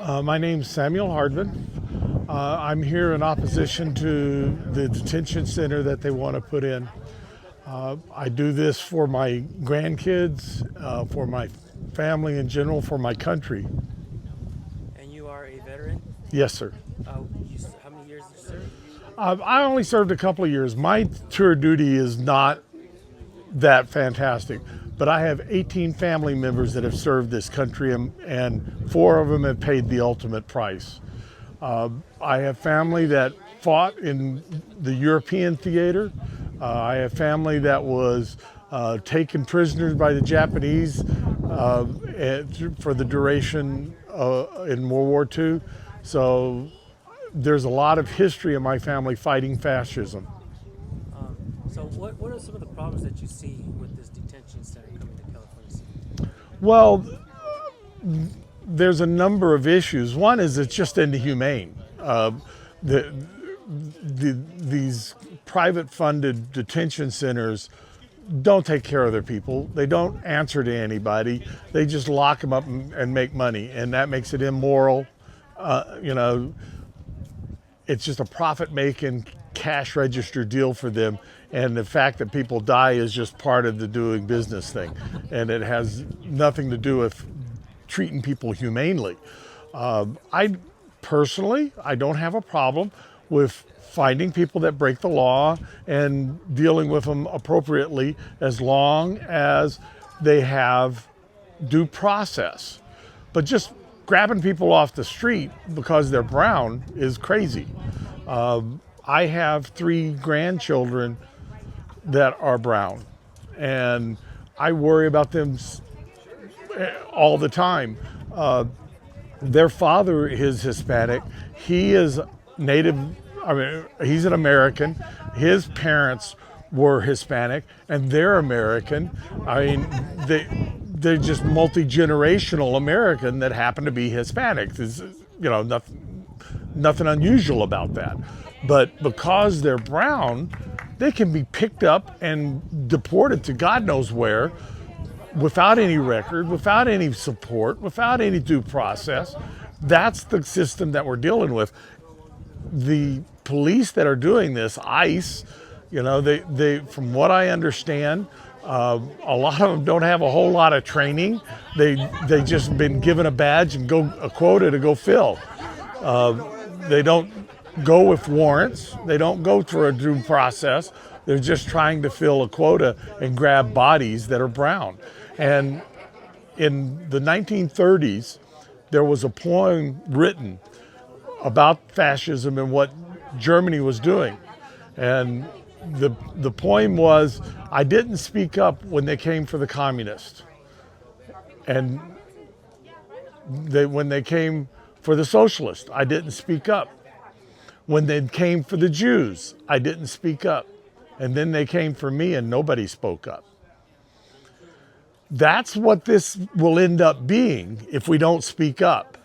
My name's Samuel Hardman. I'm here in opposition to the detention center that they want to put in. I do this for my grandkids, for my family in general, for my country. And you are a veteran? Yes, sir. How many years did you serve? I only served a couple of years. My tour of duty is not that fantastic, but I have 18 family members that have served this country, and 4 of them have paid the ultimate price. I have family that fought in the European theater. I have family that was taken prisoners by the Japanese for the duration in World War II. So there's a lot of history in my family fighting fascism. So what are some of the problems that you see with this detention center coming to California City? Well, there's a number of issues. One is it's just inhumane. These private funded detention centers don't take care of their people. They don't answer to anybody. They just lock them up and make money, and that makes it immoral. It's just a profit-making cash register deal for them, and the fact that people die is just part of the doing business thing, and it has nothing to do with treating people humanely. I personally, I don't have a problem with finding people that break the law and dealing with them appropriately, as long as they have due process. But just grabbing people off the street because they're brown is crazy. I have 3 grandchildren that are brown, and I worry about them all the time. Their father is Hispanic. He is native, he's an American. His parents were Hispanic, and they're American. They're just multi-generational American that happen to be Hispanic. There's, nothing unusual about that. But because they're brown, they can be picked up and deported to God knows where without any record, without any support, without any due process. That's the system that we're dealing with. The police that are doing this, ICE, they from what I understand, a lot of them don't have a whole lot of training. They just been given a badge and a quota to go fill. They don't go with warrants. They don't go through a due process. They're just trying to fill a quota and grab bodies that are brown. And in the 1930s, there was a poem written about fascism and what Germany was doing. And the poem was, I didn't speak up when they came for the communists. And when they came for the socialists, I didn't speak up. When they came for the Jews, I didn't speak up. And then they came for me and nobody spoke up. That's what this will end up being if we don't speak up.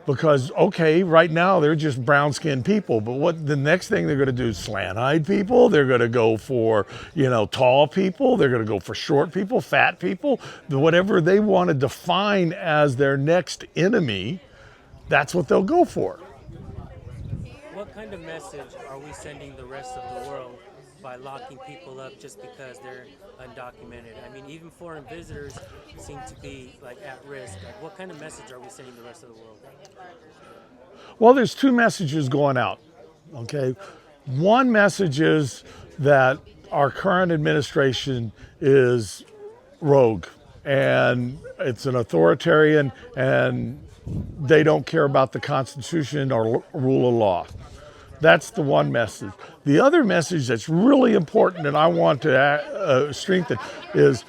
Because, okay, right now they're just brown-skinned people, but what the next thing they're going to do is slant-eyed people. They're going to go for, tall people. They're going to go for short people, fat people. Whatever they want to define as their next enemy, that's what they'll go for. What kind of message are we sending the rest of the world by locking people up just because they're undocumented? I mean, even foreign visitors seem to be at risk. What kind of message are we sending the rest of the world? Well, there's 2 messages going out, okay? One message is that our current administration is rogue, and it's an authoritarian, and they don't care about the Constitution or rule of law. That's the one message. The other message that's really important and I want to strengthen is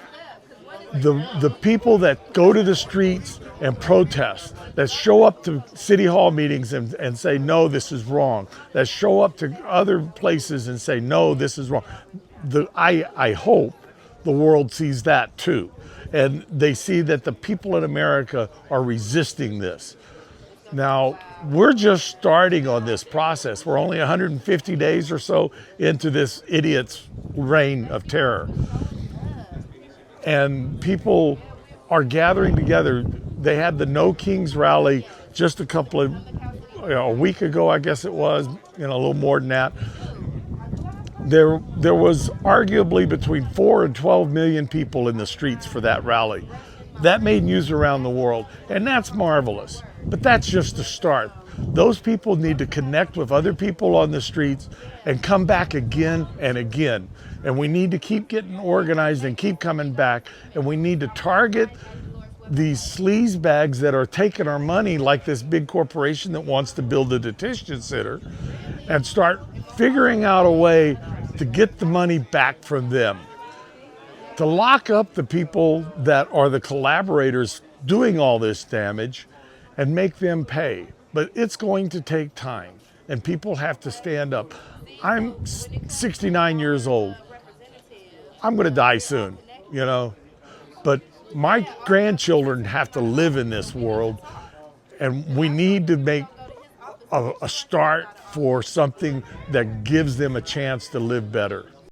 the people that go to the streets and protest, that show up to city hall meetings and say, no, this is wrong, that show up to other places and say, no, this is wrong. I hope the world sees that too. And they see that the people in America are resisting this. Now, we're just starting on this process. We're only 150 days or so into this idiot's reign of terror. And people are gathering together. They had the No Kings rally just a week ago, I guess it was, a little more than that. There was arguably between 4 and 12 million people in the streets for that rally. That made news around the world, and that's marvelous. But that's just a start. Those people need to connect with other people on the streets and come back again and again. And we need to keep getting organized and keep coming back. And we need to target these sleaze bags that are taking our money, like this big corporation that wants to build a detention center, and start figuring out a way to get the money back from them. To lock up the people that are the collaborators doing all this damage and make them pay. But it's going to take time, and people have to stand up. I'm 69 years old. I'm going to die soon, but my grandchildren have to live in this world, and we need to make a start for something that gives them a chance to live better.